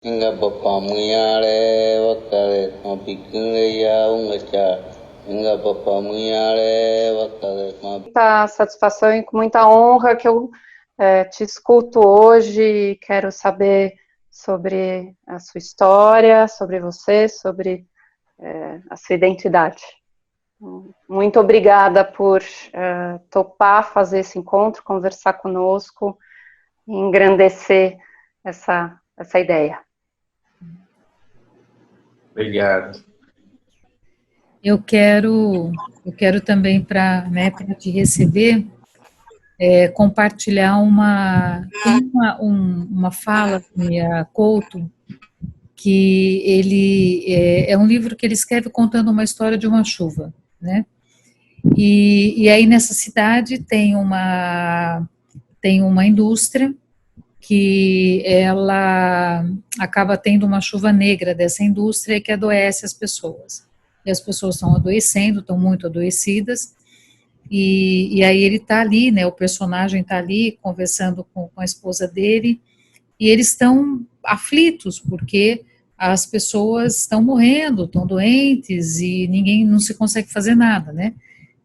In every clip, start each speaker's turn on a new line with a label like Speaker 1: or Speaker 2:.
Speaker 1: Nga bapa muyare wakare mabikure ya ungacha. Nga bapa muyare wakare
Speaker 2: Muita satisfação e com muita honra que eu te escuto hoje e quero saber sobre a sua história, sobre você, sobre a sua identidade. Muito obrigada por topar fazer esse encontro, conversar conosco e engrandecer essa ideia.
Speaker 3: Obrigado.
Speaker 4: Eu quero também, para te receber, compartilhar uma fala do Mia Couto, que ele é um livro que ele escreve contando uma história de uma chuva, né? E aí nessa cidade tem uma indústria que ela acaba tendo uma chuva negra dessa indústria que adoece as pessoas. E as pessoas estão adoecendo, estão muito adoecidas, e aí ele está ali, né, o personagem está ali conversando com a esposa dele, e eles estão aflitos, porque as pessoas estão morrendo, estão doentes, e ninguém não se consegue fazer nada, né?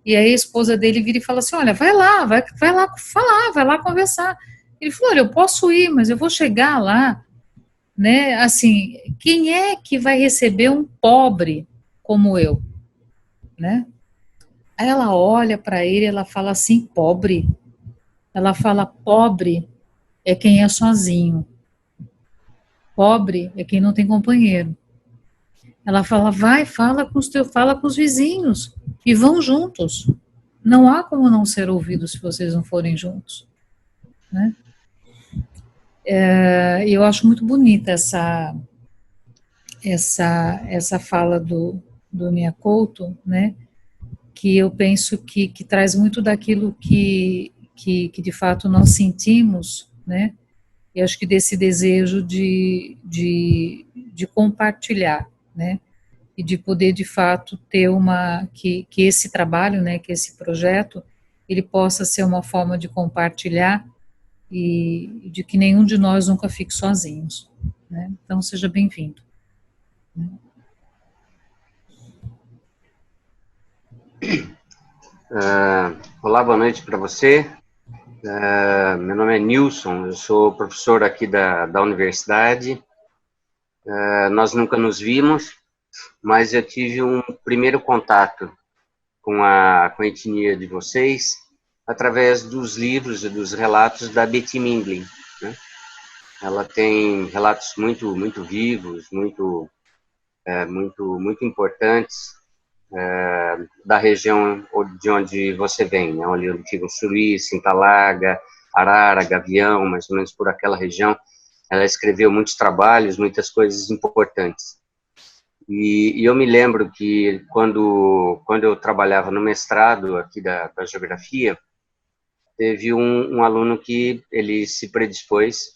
Speaker 4: E aí a esposa dele vira e fala assim, olha, vai lá falar, vai lá conversar. Ele falou, olha, eu posso ir, mas eu vou chegar lá, né, assim, quem é que vai receber um pobre como eu, né? Aí ela olha para ele, ela fala assim, pobre? Ela fala, pobre é quem é sozinho, pobre é quem não tem companheiro. Ela fala, vai, fala com os vizinhos, e vão juntos. Não há como não ser ouvido se vocês não forem juntos, né? Eu acho muito bonita essa fala do Mia Couto, né? Que eu penso que traz muito daquilo que de fato nós sentimos, né? E acho que desse desejo de compartilhar, né? E de poder de fato ter que esse trabalho, né? Que esse projeto ele possa ser uma forma de compartilhar e de que nenhum de nós nunca fique sozinhos, né? Então seja bem-vindo.
Speaker 5: Olá, boa noite para você. Meu nome é Nilson, eu sou professor aqui da universidade. Nós nunca nos vimos, mas eu tive um primeiro contato com a etnia de vocês através dos livros e dos relatos da Betty Minglin, né? Ela tem relatos muito vivos, muito importantes da região de onde você vem, né? Onde fica o Suruí, Cintalarga, Arara, Gavião, mais ou menos por aquela região. Ela escreveu muitos trabalhos, muitas coisas importantes. E eu me lembro que quando eu trabalhava no mestrado aqui da geografia, teve um aluno que ele se predispôs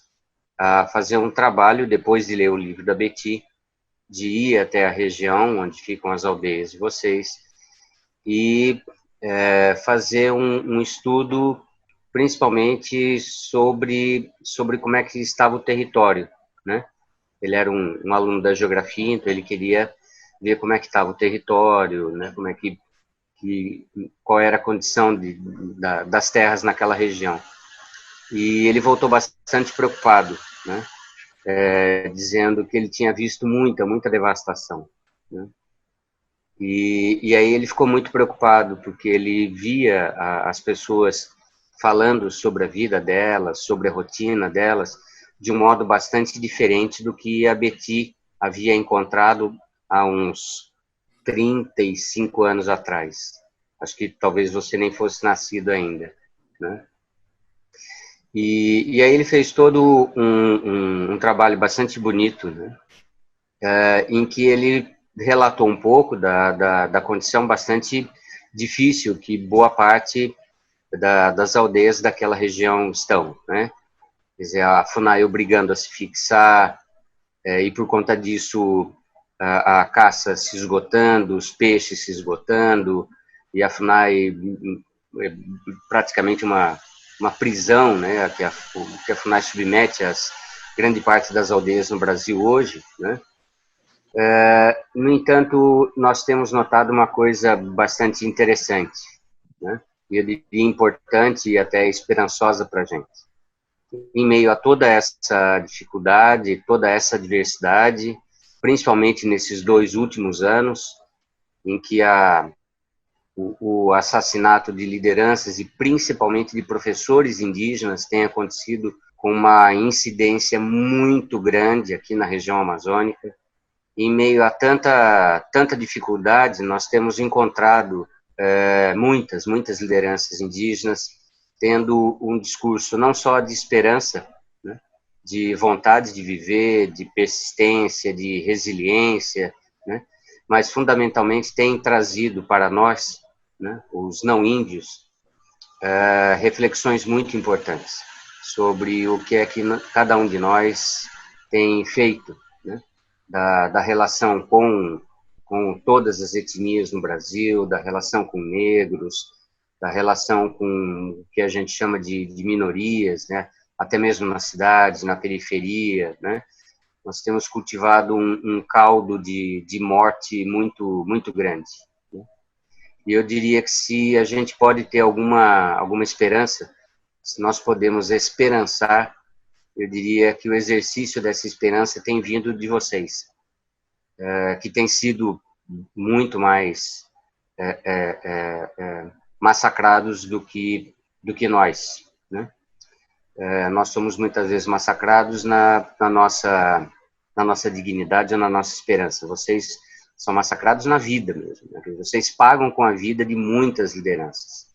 Speaker 5: a fazer um trabalho, depois de ler o livro da Betty, de ir até a região onde ficam as aldeias de vocês e fazer um estudo principalmente sobre como é que estava o território, né? Ele era um aluno da geografia, então ele queria ver como é que estava o território, né? Como é qual era a condição das terras naquela região. E ele voltou bastante preocupado, né? Dizendo que ele tinha visto muita devastação, né? E aí ele ficou muito preocupado, porque ele via as pessoas falando sobre a vida delas, sobre a rotina delas, de um modo bastante diferente do que a Betty havia encontrado há uns 35 anos atrás. Acho que talvez você nem fosse nascido ainda, né? E aí ele fez todo um trabalho bastante bonito, né? Em que ele relatou um pouco da condição bastante difícil que boa parte das aldeias daquela região estão, né? Quer dizer, a FUNAI obrigando a se fixar, e por conta disso a caça se esgotando, os peixes se esgotando, e a FUNAI praticamente uma prisão, né, que a FUNAI submete grande parte das aldeias no Brasil hoje, né? No entanto, nós temos notado uma coisa bastante interessante, né? E eu diria importante e até esperançosa para a gente. Em meio a toda essa dificuldade, toda essa diversidade, principalmente nesses 2 últimos anos, em que o assassinato de lideranças e principalmente de professores indígenas tem acontecido com uma incidência muito grande aqui na região amazônica. Em meio a tanta dificuldade, nós temos encontrado muitas lideranças indígenas tendo um discurso não só de esperança, né, de vontade de viver, de persistência, de resiliência, né, mas fundamentalmente tem trazido para nós, né, os não índios, reflexões muito importantes sobre o que é que cada um de nós tem feito, né, da relação com todas as etnias no Brasil, da relação com negros, da relação com o que a gente chama de minorias, né, até mesmo nas cidades, na periferia, né. Nós temos cultivado um caldo de morte muito grande. Né? E eu diria que se a gente pode ter alguma esperança, se nós podemos esperançar, eu diria que o exercício dessa esperança tem vindo de vocês, que tem sido muito mais massacrados do que nós, né? Nós somos muitas vezes massacrados na nossa dignidade ou na nossa esperança. Vocês são massacrados na vida mesmo, né? Vocês pagam com a vida de muitas lideranças.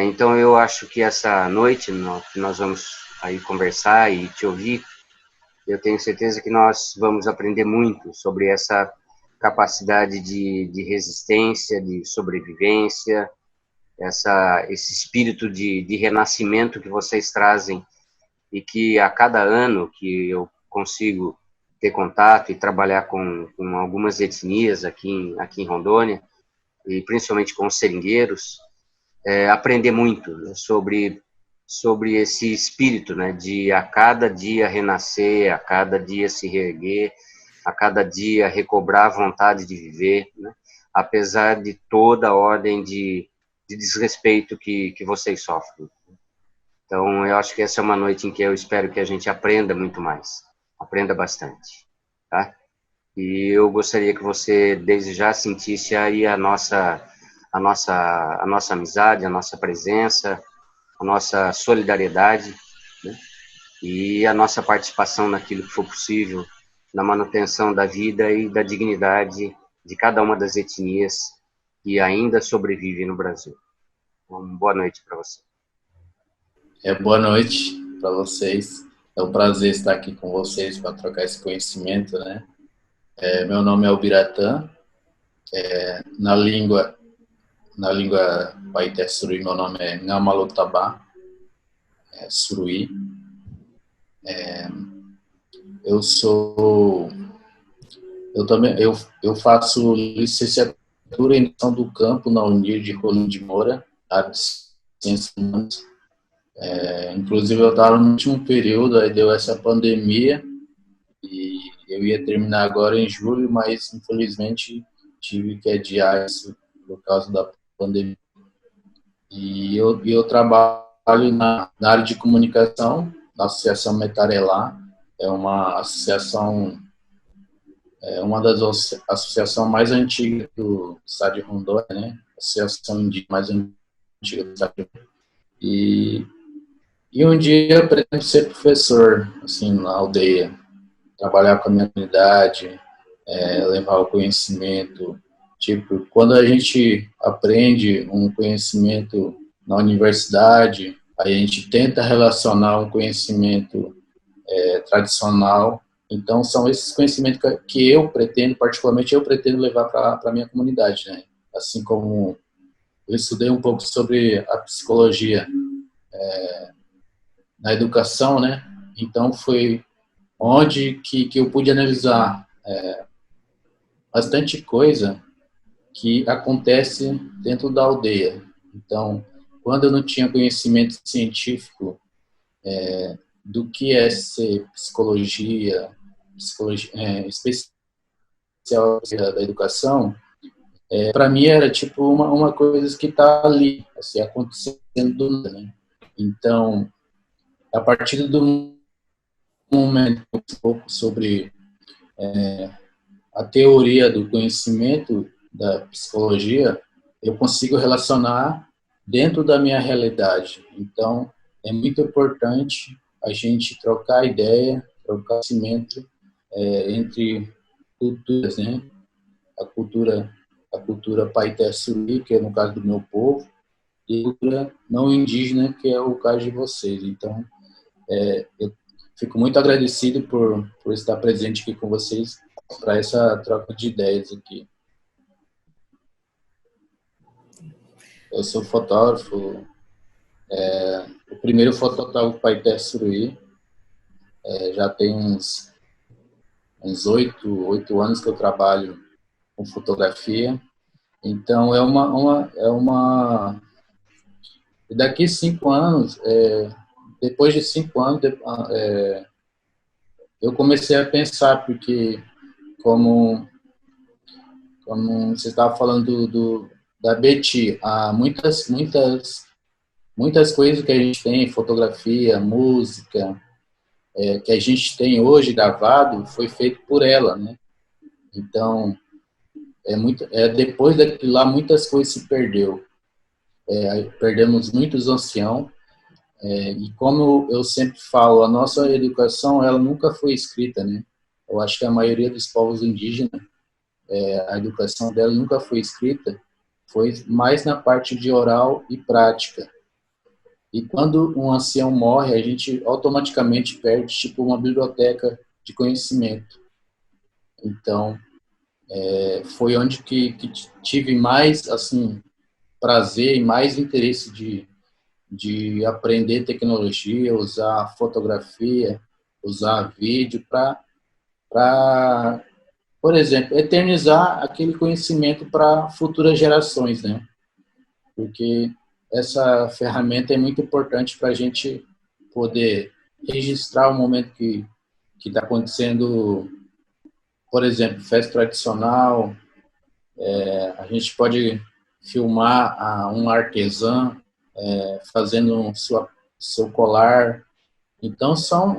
Speaker 5: Então eu acho que essa noite que nós vamos aí conversar e te ouvir, eu tenho certeza que nós vamos aprender muito sobre essa capacidade de resistência, de sobrevivência, esse espírito de renascimento que vocês trazem e que a cada ano que eu consigo ter contato e trabalhar com algumas etnias aqui em Rondônia, e principalmente com os seringueiros, aprender muito, né, sobre esse espírito, né, de a cada dia renascer, a cada dia se reerguer, a cada dia recobrar a vontade de viver, né, apesar de toda a ordem de desrespeito que vocês sofrem. Então, eu acho que essa é uma noite em que eu espero que a gente aprenda muito mais, aprenda bastante, tá? E eu gostaria que você, desde já, sentisse aí a nossa amizade, a nossa presença, a nossa solidariedade, né? E a nossa participação naquilo que for possível, na manutenção da vida e da dignidade de cada uma das etnias que ainda sobrevive no Brasil. Uma boa noite para você.
Speaker 3: Boa noite para vocês. É um prazer estar aqui com vocês para trocar esse conhecimento, né? Meu nome é Albiratã. Na língua Paité Suruí, meu nome é Ngamalotabá Suruí. Eu faço licenciatura em Gestão do Campo na Unir de Rolim de Moura, área de Ciências Humanas. Inclusive eu estava no último período, aí deu essa pandemia e eu ia terminar agora em julho, mas infelizmente tive que adiar isso por causa da pandemia. E eu trabalho na área de comunicação, na Associação Metarelá, é uma associação, uma das associações mais antigas do estado de Rondônia, né? Associação indígena mais antiga do estado de Rondônia. E um dia eu pretendo ser professor, assim, na aldeia, trabalhar com a minha comunidade, levar o conhecimento. Tipo, quando a gente aprende um conhecimento na universidade, a gente tenta relacionar um conhecimento tradicional. Então, são esses conhecimentos que eu pretendo, particularmente, eu pretendo levar para a minha comunidade, né? Assim como eu estudei um pouco sobre a psicologia na educação, né? Então, foi onde que eu pude analisar bastante coisa que acontece dentro da aldeia. Então, quando eu não tinha conhecimento científico do que é ser psicologia especial da educação, para mim era tipo uma coisa que está ali, assim, acontecendo do nada, né? Então, a partir do momento um pouco sobre a teoria do conhecimento da psicologia, eu consigo relacionar dentro da minha realidade. Então, é muito importante a gente trocar ideia, trocar conhecimento entre culturas, né? A cultura Paité-Suri, que é no caso do meu povo, e a cultura não indígena, que é o caso de vocês. Então, eu fico muito agradecido por estar presente aqui com vocês para essa troca de ideias aqui. Eu sou fotógrafo, o primeiro fotógrafo Paité-Suri, já tem uns 8 anos que eu trabalho com fotografia. Então, daqui 5 anos, depois de 5 anos, eu comecei a pensar, porque como você estava falando da Betty, há muitas coisas que a gente tem, fotografia, música, que a gente tem hoje gravado, foi feito por ela, né? Então, depois daquilo lá, muitas coisas se perdeu. Perdemos muitos anciãos, e como eu sempre falo, a nossa educação, ela nunca foi escrita, né? Eu acho que a maioria dos povos indígenas, a educação dela nunca foi escrita, foi mais na parte de oral e prática. E quando um ancião morre, a gente automaticamente perde, tipo, uma biblioteca de conhecimento. Então, foi onde que tive mais, assim, prazer e mais interesse de aprender tecnologia, usar fotografia, usar vídeo para, por exemplo, eternizar aquele conhecimento para futuras gerações, né? Porque essa ferramenta é muito importante para a gente poder registrar o momento que está acontecendo, por exemplo, festa tradicional. A gente pode filmar um artesã fazendo seu colar. Então,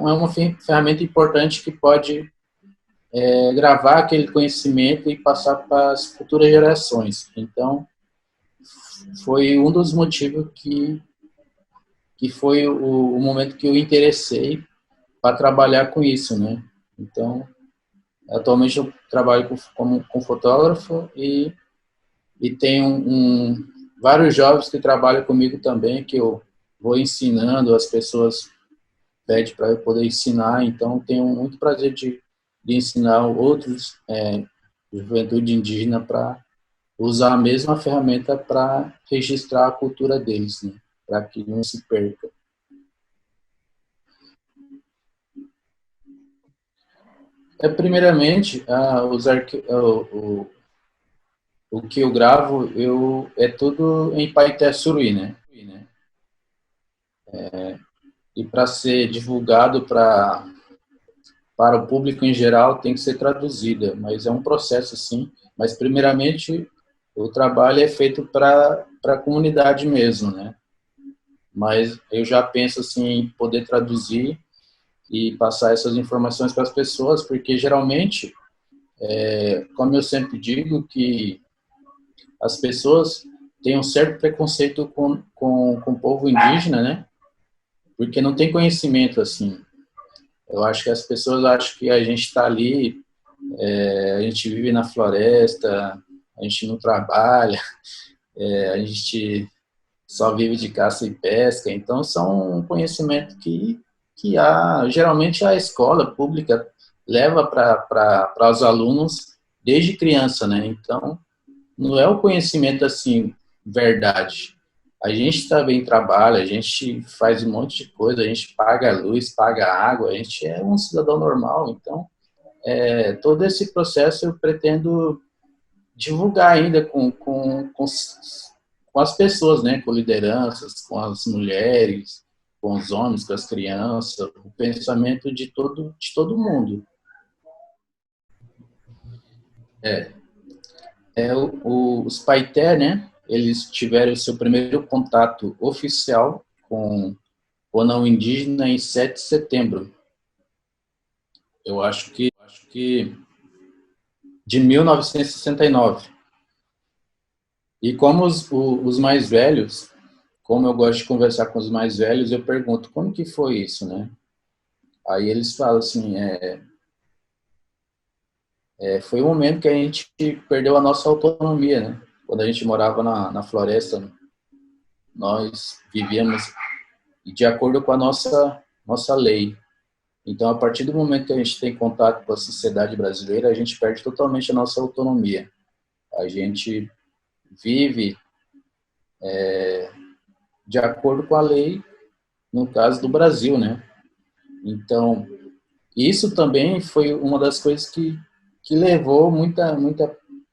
Speaker 3: é uma ferramenta importante que pode gravar aquele conhecimento e passar para as futuras gerações. Então, foi um dos motivos que foi o momento que eu interessei para trabalhar com isso, né? Então, atualmente eu trabalho com fotógrafo e tenho vários jovens que trabalham comigo também, que eu vou ensinando, as pessoas pedem para eu poder ensinar, então tenho muito prazer de ensinar outros juventude indígena para usar a mesma ferramenta para registrar a cultura deles, né? Para que não se perca. Primeiramente, o que eu gravo é tudo em Paité-Suri, né? E para ser divulgado para o público em geral tem que ser traduzida, mas é um processo sim. Mas primeiramente o trabalho é feito para a comunidade mesmo, né? Mas eu já penso assim em poder traduzir e passar essas informações para as pessoas, porque geralmente, como eu sempre digo, que as pessoas têm um certo preconceito com o povo indígena, né? Porque não tem conhecimento assim. Eu acho que as pessoas acham que a gente está ali, a gente vive na floresta, a gente não trabalha, a gente só vive de caça e pesca. Então, são um conhecimento que geralmente a escola pública leva para os alunos desde criança, né? Então, não é o conhecimento assim, verdade. A gente também trabalha, a gente faz um monte de coisa, a gente paga a luz, paga a água, a gente é um cidadão normal. Então, todo esse processo eu pretendo divulgar ainda com as pessoas, né? Com lideranças, com as mulheres, com os homens, com as crianças, o pensamento de todo mundo. Os Paiter, né, eles tiveram o seu primeiro contato oficial com o não indígena em 7 de setembro. Eu acho que de 1969. E como os mais velhos, como eu gosto de conversar com os mais velhos, eu pergunto, como que foi isso, né? Aí eles falam assim, foi um momento que a gente perdeu a nossa autonomia, né? Quando a gente morava na floresta, nós vivíamos de acordo com a nossa lei. Então, a partir do momento que a gente tem contato com a sociedade brasileira, a gente perde totalmente a nossa autonomia. A gente vive de acordo com a lei, no caso do Brasil, né? Então, isso também foi uma das coisas que levou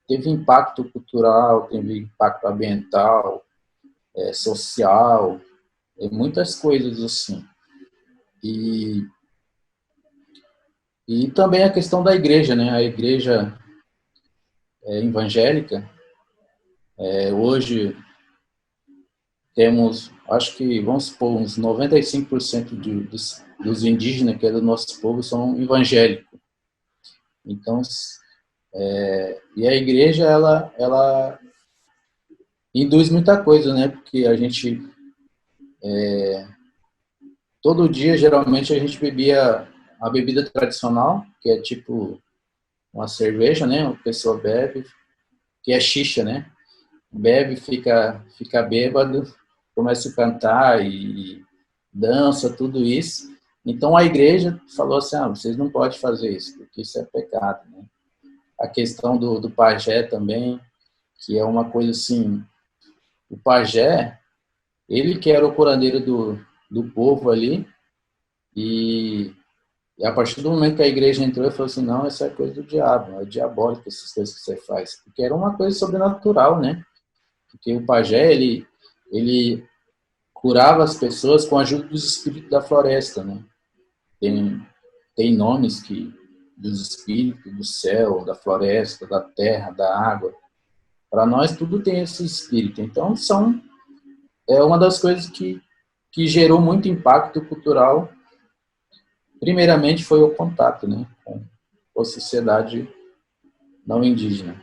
Speaker 3: teve impacto cultural, teve impacto ambiental, social, muitas coisas assim. E também a questão da igreja, né? A igreja evangélica, hoje temos, acho que, vamos supor, uns 95% dos indígenas que é do nosso povo são evangélicos. Então, e a igreja, ela induz muita coisa, né? Porque a gente, todo dia, geralmente, a gente bebia a bebida tradicional, que é tipo uma cerveja, né? A pessoa bebe, que é xixa, né? Bebe, fica bêbado, começa a cantar e dança, tudo isso. Então a igreja falou assim, vocês não podem fazer isso, porque isso é pecado, né? A questão do pajé também, que é uma coisa assim, o pajé, ele que era o curandeiro do povo ali, e a partir do momento que a igreja entrou, ele falou assim, não, essa é coisa do diabo, é diabólico essas coisas que você faz, porque era uma coisa sobrenatural, né? Porque o pajé, ele curava as pessoas com a ajuda dos espíritos da floresta, né? Tem nomes dos espíritos do céu, da floresta, da terra, da água. Para nós tudo tem esse espírito. Então é uma das coisas que gerou muito impacto cultural. Primeiramente foi o contato, né, com a sociedade não indígena.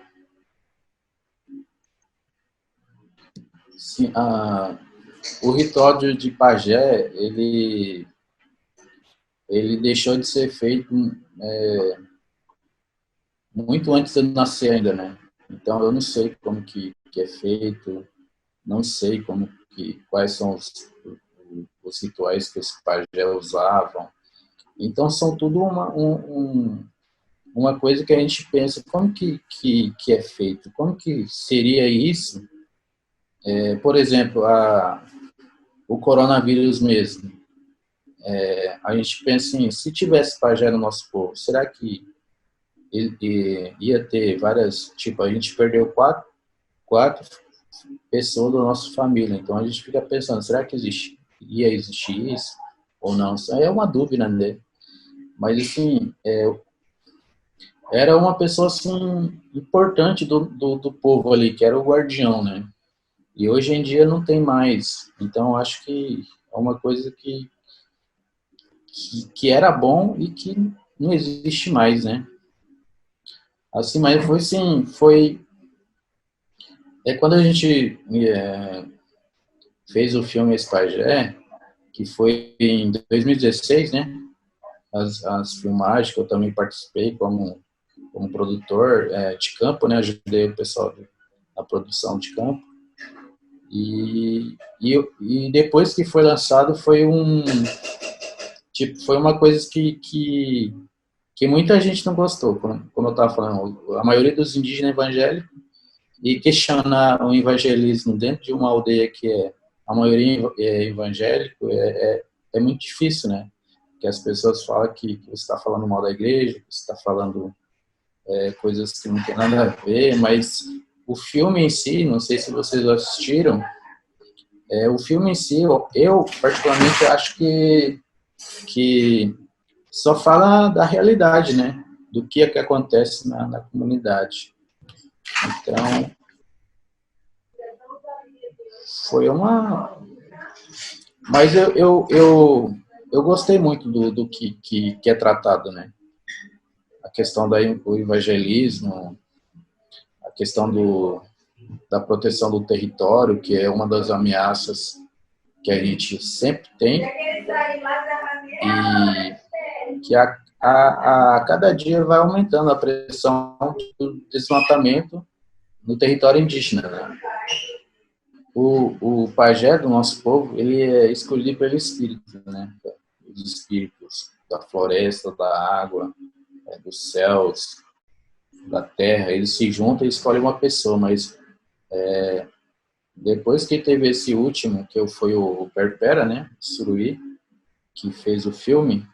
Speaker 3: Sim, o ritual de pajé, ele deixou de ser feito muito antes de eu nascer ainda, né? Então eu não sei como que é feito, não sei quais são os rituais que os pajé usavam. Então são tudo uma coisa que a gente pensa, como que é feito? Como que seria isso? Por exemplo, o coronavírus mesmo. A gente pensa assim, se tivesse pajé no nosso povo, será que ia ter várias, tipo, a gente perdeu quatro pessoas da nossa família, então a gente fica pensando, será que ia existir isso ou não? Isso é uma dúvida, né? Mas assim, era uma pessoa assim importante do povo ali, que era o guardião, né? E hoje em dia não tem mais. Então acho que é uma coisa que era bom e que não existe mais, né? Assim, mas foi sim, quando a gente fez o filme Espagé, que foi em 2016, né? As filmagens que eu também participei como produtor de campo, né? Ajudei o pessoal na produção de campo. E depois que foi lançado foi uma coisa que muita gente não gostou, como eu estava falando, a maioria dos indígenas evangélicos, e questionar o evangelismo dentro de uma aldeia que a maioria é evangélico é muito difícil, né? Que as pessoas falam que você está falando mal da igreja, que você está falando coisas que não tem nada a ver, mas o filme em si, não sei se vocês assistiram, O filme em si, eu particularmente acho que só fala da realidade, né? Do que é que acontece na comunidade. Então, foi uma... Mas eu gostei muito do que é tratado, né? A questão do evangelismo, a questão da proteção do território, que é uma das ameaças que a gente sempre tem, e que a cada dia vai aumentando a pressão do desmatamento no território indígena, né? O pajé do nosso povo, ele é escolhido pelo espírito, né? Os espíritos da floresta, da água, dos céus, da terra, eles se juntam e escolhem uma pessoa, mas depois que teve esse último, que foi o Perpera, né? Suruí, que fez o filme,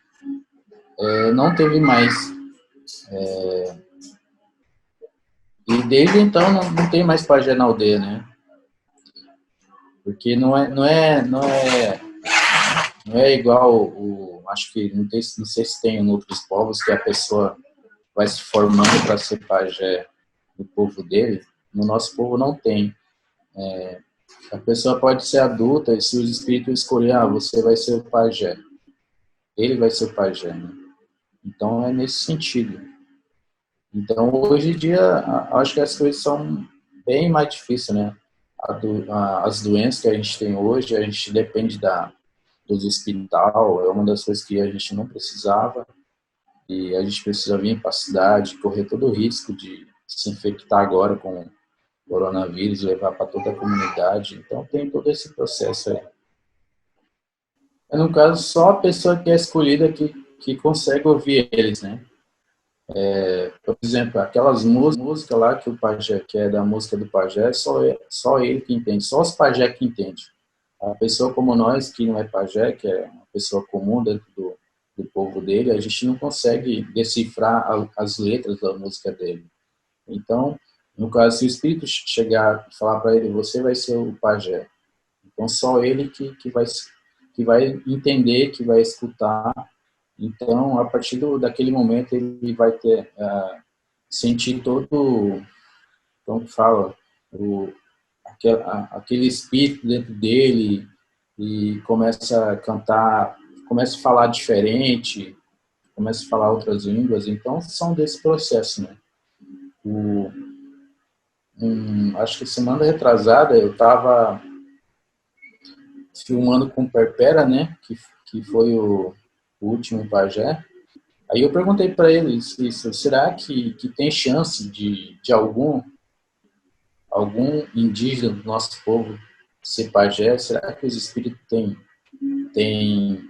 Speaker 3: não teve mais. E desde então não tem mais pajé na aldeia, né? Porque não é igual acho que não sei se tem em outros povos que a pessoa vai se formando para ser pajé do povo dele. No nosso povo não tem. A pessoa pode ser adulta e se os espíritos escolher, você vai ser o pajé. Ele vai ser o pajé, né? Então é nesse sentido. Então hoje em dia acho que as coisas são bem mais difíceis, né? As doenças que a gente tem hoje, a gente depende dos hospitais, é uma das coisas que a gente não precisava e a gente precisa vir para a cidade, correr todo o risco de se infectar agora com coronavírus, levar para toda a comunidade. Então tem todo esse processo aí. No caso, só a pessoa que é escolhida que consegue ouvir eles, né? Por exemplo, aquelas músicas lá que o pajé, que é da música do pajé, só ele que entende, só os pajé que entende. A pessoa como nós, que não é pajé, que é uma pessoa comum dentro do povo dele, a gente não consegue decifrar as letras da música dele. Então, no caso, se o espírito chegar e falar para ele, você vai ser o pajé. Então, só ele que vai entender, que vai escutar. Então, a partir daquele momento, ele vai ter, sentir todo, como fala, aquele espírito dentro dele e começa a cantar, começa a falar diferente, começa a falar outras línguas. Então, são desse processo, né? Acho que semana retrasada eu estava filmando com o Perpera, né? Que foi o último pajé. Aí eu perguntei para ele isso, será que tem chance de algum indígena do nosso povo ser pajé? Será que os espíritos têm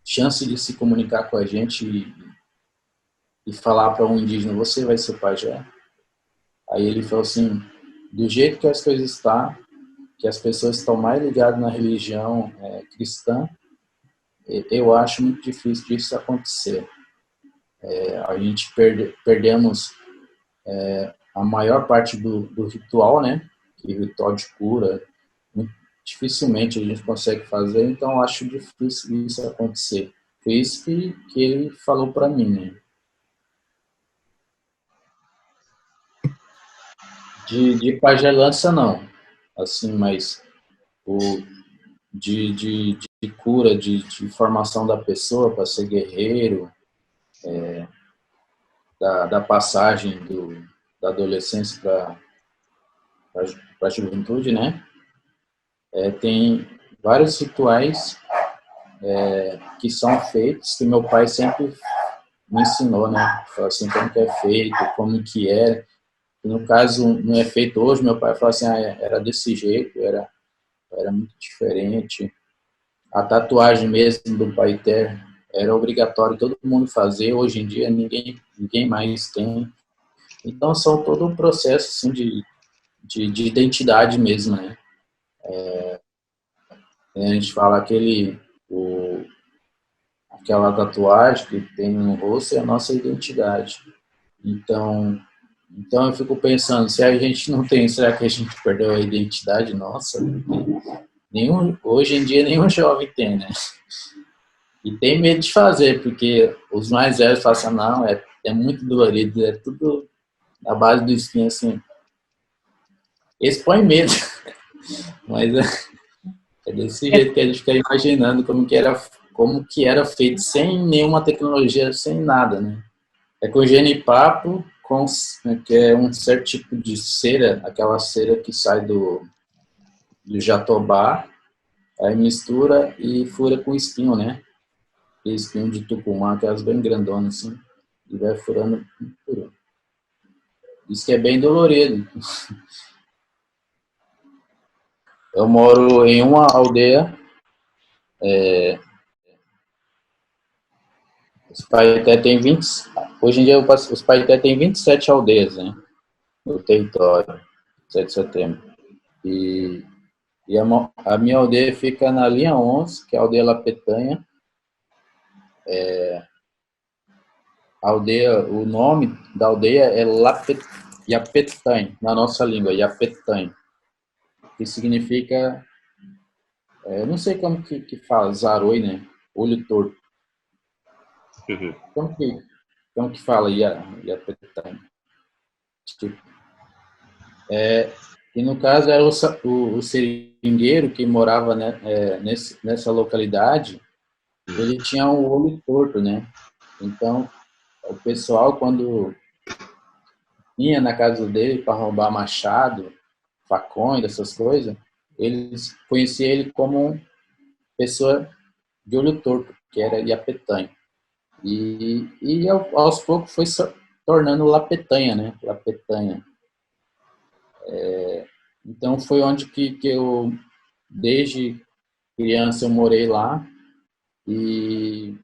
Speaker 3: chance de se comunicar com a gente e falar para um indígena, você vai ser pajé? Aí ele falou assim, do jeito que as coisas estão, que as pessoas estão mais ligadas na religião cristã, eu acho muito difícil disso acontecer. A gente perdemos a maior parte do ritual, né? Que ritual de cura, dificilmente a gente consegue fazer, então eu acho difícil isso acontecer. Foi isso que ele falou para mim, né? De pagelança, não. Assim, mas de cura, de formação da pessoa para ser guerreiro, da passagem da adolescência para a juventude, né? Tem vários rituais que são feitos, que meu pai sempre me ensinou, né? Falou assim, como que é feito, como que é. E no caso, não é feito hoje, meu pai falou assim, era desse jeito, era muito diferente. A tatuagem mesmo do Paiter era obrigatório todo mundo fazer, hoje em dia ninguém mais tem. Então, são todo um processo assim, de identidade mesmo, né? A gente fala aquela tatuagem que tem no rosto é a nossa identidade. Então eu fico pensando, se a gente não tem, será que a gente perdeu a identidade nossa? hoje em dia nenhum jovem tem, né? E tem medo de fazer, porque os mais velhos falam assim, não, é muito dolorido, é tudo na base do espinho, assim. Eles põem medo, mas é desse jeito que a gente fica imaginando como que era feito, sem nenhuma tecnologia, sem nada, né? É com genipapo, que é um certo tipo de cera, aquela cera que sai do jatobá, aí mistura e fura com espinho, né? E espinho de tucumã, aquelas bem grandonas, assim, e vai furando por um. Isso que é bem dolorido. Eu moro em uma aldeia, os Paité tem 20, hoje em dia os Paité tem 27 aldeias, né, no território, 7 de setembro. E a minha aldeia fica na linha 11, que é a aldeia Lapetanha. O nome da aldeia é Yapetanha, na nossa língua, Yapetanha, que significa, eu não sei como que fala, zaroi, né, olho torto.
Speaker 5: Uhum.
Speaker 3: Como que fala Yapetanha? Tipo, e no caso era o seringueiro que morava, né, nessa localidade, ele tinha um olho torto, né? Então, o pessoal, quando ia na casa dele para roubar machado, facões, essas coisas, eles conheciam ele como pessoa de olho torto, que era Iapetanha. E aos poucos foi tornando Lapetanha, né? Lapetanha. Então foi onde que eu, desde criança, eu morei lá. E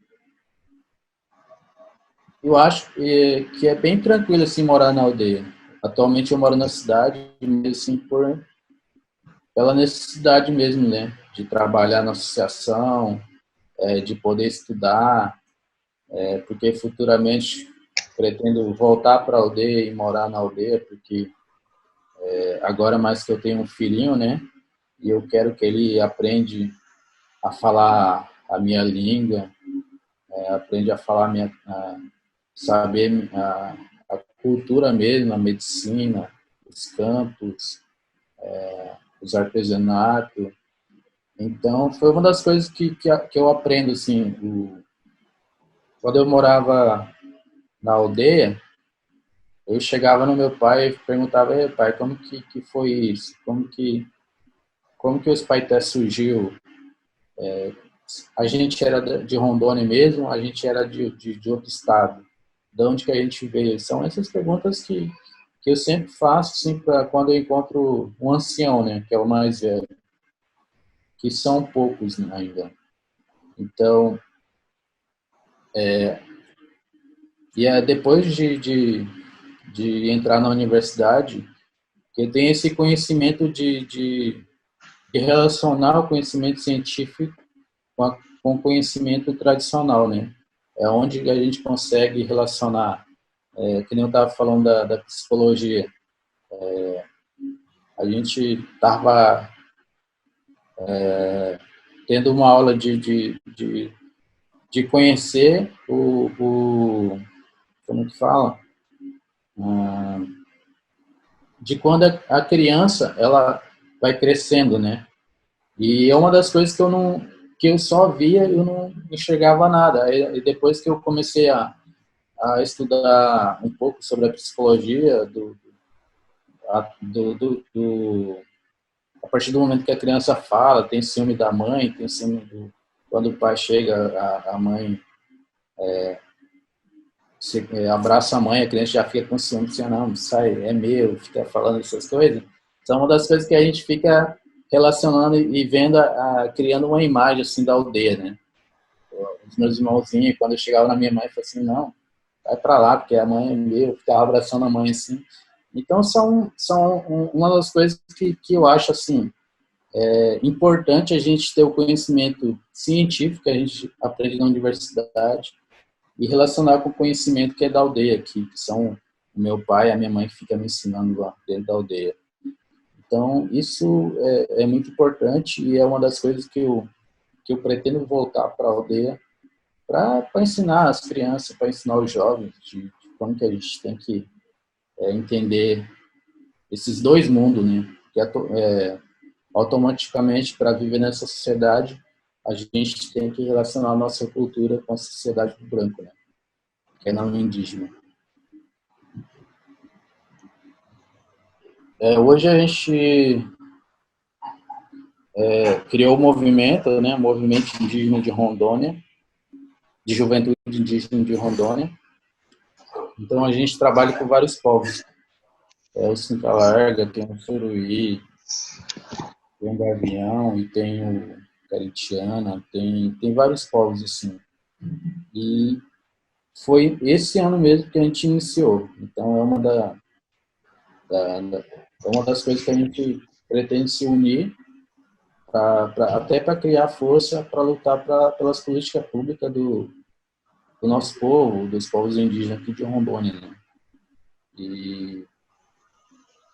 Speaker 3: eu acho que é bem tranquilo assim morar na aldeia. Atualmente eu moro na cidade, mas assim pela necessidade mesmo, né, de trabalhar na associação, de poder estudar, porque futuramente pretendo voltar para a aldeia e morar na aldeia, porque agora mais que eu tenho um filhinho, né, e eu quero que ele aprenda a falar a minha língua, aprende a falar saber a cultura mesmo, a medicina, os campos, os artesanatos. Então, foi uma das coisas que eu aprendo, assim, quando eu morava na aldeia, eu chegava no meu pai e perguntava, ei, pai, como que foi isso? Como que os Paité surgiu? A gente era de Rondônia mesmo, a gente era de outro estado. De onde que a gente veio? São essas perguntas que eu sempre faço, assim, quando eu encontro um ancião, né, que é o mais velho, que são poucos, né, ainda. Então, depois de entrar na universidade, que eu tenho esse conhecimento de relacionar o conhecimento científico com o conhecimento tradicional, né? É onde a gente consegue relacionar, que nem eu estava falando da psicologia. A gente estava tendo uma aula de conhecer como que fala? De quando a criança ela vai crescendo, né? E é uma das coisas que eu só via, eu não enxergava nada. E depois que eu comecei a estudar um pouco sobre a psicologia a partir do momento que a criança fala, tem ciúme da mãe, tem ciúme quando o pai chega, a mãe abraça a mãe, a criança já fica com ciúme, assim, não, sai, é meu, fica falando essas coisas. São uma das coisas que a gente fica relacionando e vendo, criando uma imagem assim da aldeia, né? Os meus irmãozinhos, quando eu chegava na minha mãe, eu falava assim, não, vai pra lá, porque a mãe é meu, ficava abraçando a mãe assim. Então são uma das coisas que eu acho assim, importante a gente ter o conhecimento científico que a gente aprende na universidade e relacionar com o conhecimento que é da aldeia aqui, que são o meu pai e a minha mãe que ficam me ensinando lá dentro da aldeia. Então, isso é muito importante e é uma das coisas que eu pretendo voltar para a aldeia para ensinar as crianças, para ensinar os jovens de como que a gente tem que entender esses dois mundos, né? Que automaticamente, para viver nessa sociedade, a gente tem que relacionar a nossa cultura com a sociedade do branco, né? Que é não indígena. Hoje a gente criou o movimento, né? Movimento Indígena de Rondônia, de Juventude Indígena de Rondônia. Então a gente trabalha com vários povos. O Cinta Larga, tem o Suruí, tem o Gavião e tem o Caritiana, tem vários povos assim. E foi esse ano mesmo que a gente iniciou. Então é uma das coisas que a gente pretende se unir até para criar força para lutar pelas políticas públicas do nosso povo, dos povos indígenas aqui de Rondônia, né?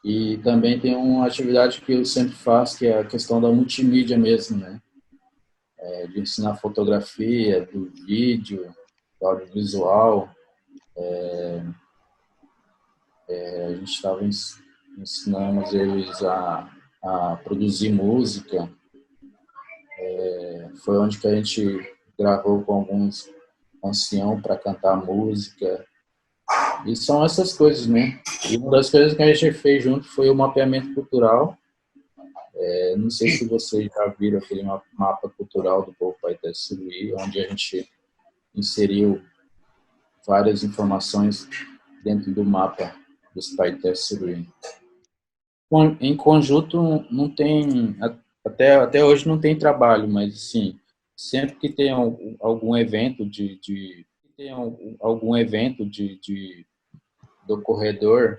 Speaker 3: E também tem uma atividade que eu sempre faço, que é a questão da multimídia mesmo, né? De ensinar fotografia, do vídeo, do audiovisual. A gente estava ensinando eles a produzir música. Foi onde que a gente gravou com alguns anciãos para cantar música. E são essas coisas, né? E uma das coisas que a gente fez junto foi o mapeamento cultural. Não sei se vocês já viram aquele mapa cultural do povo Paité Suruí, onde a gente inseriu várias informações dentro do mapa dos Paité Suruí. Em conjunto, não tem, até hoje não tem trabalho, mas assim, sempre que tem algum evento do corredor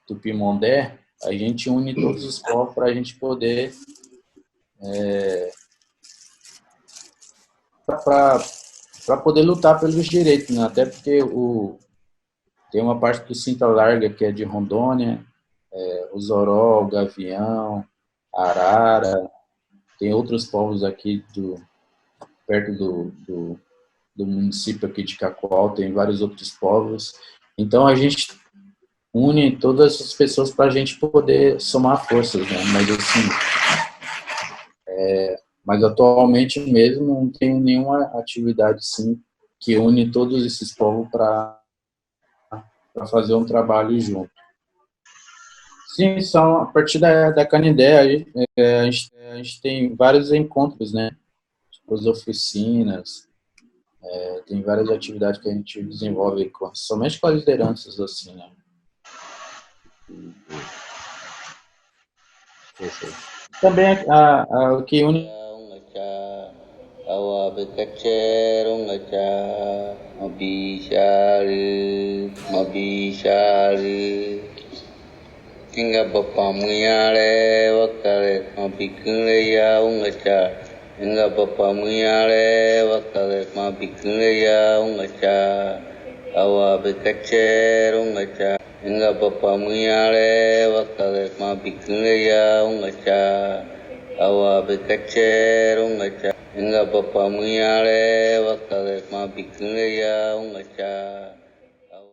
Speaker 3: Tupimondé, a gente une todos os povos para a gente poder para poder lutar pelos direitos, né? Até porque tem uma parte do Cinta Larga que é de Rondônia, o Zoró, o Gavião, a Arara, tem outros povos aqui perto do município aqui de Cacoal, tem vários outros povos. Então a gente une todas as pessoas para a gente poder somar forças, né? Mas assim, mas atualmente mesmo não tem nenhuma atividade assim que une todos esses povos para fazer um trabalho junto. Sim, são a partir da Canindé, a gente tem vários encontros, né? Tipo, as oficinas, tem várias atividades que a gente desenvolve somente com as lideranças, assim, né? Também o que une
Speaker 1: Inga bapa muyale wakale mabikule ya ungacha. Inga bapa muyale wakale mabikule ya ungacha. Awa bekache ungacha. Inga bapa muyale wakale mabikule ya ungacha. Awa bekache ungacha. Inga bapa muyale wakale mabikule ya ungacha.